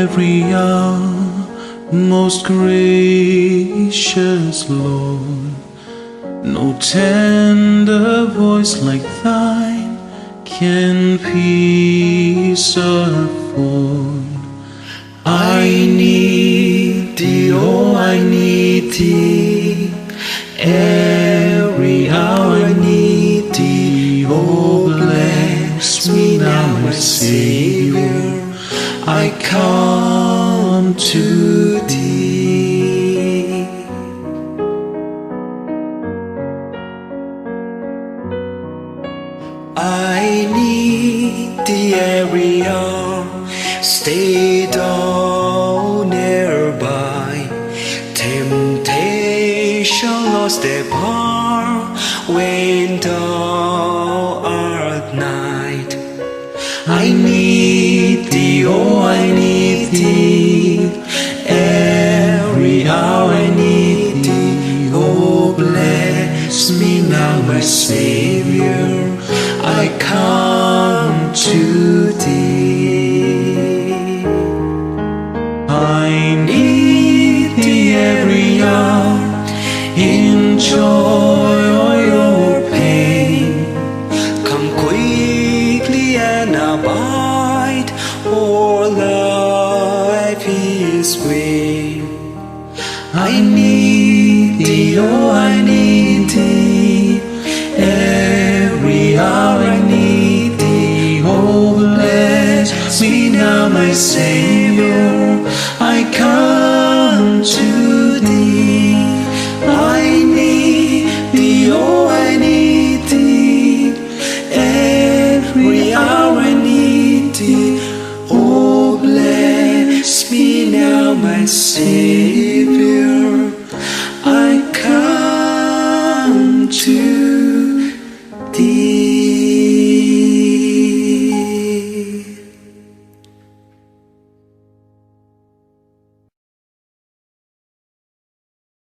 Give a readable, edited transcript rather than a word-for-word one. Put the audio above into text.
every hour, most gracious Lord. No tender voice like thine can peace afford. I need thee, oh I need thee, every hour I need thee. Oh bless me now, my Savior, I come to thee. I need thee every hour, stay thou nearby. Temptation lost their power when thou art nigh. I need thee, oh I need thee, every hour I need thee. Oh bless me now, my Savior, I come to thee. I need thee every hour, in joy or your pain. Come quickly and abide, for life is vain. I need thee, oh I need thee, every hour I need thee. Oh bless me now, my Savior, I come to thee. I need thee, oh I need thee, every hour I need thee. Oh bless me now, my Savior.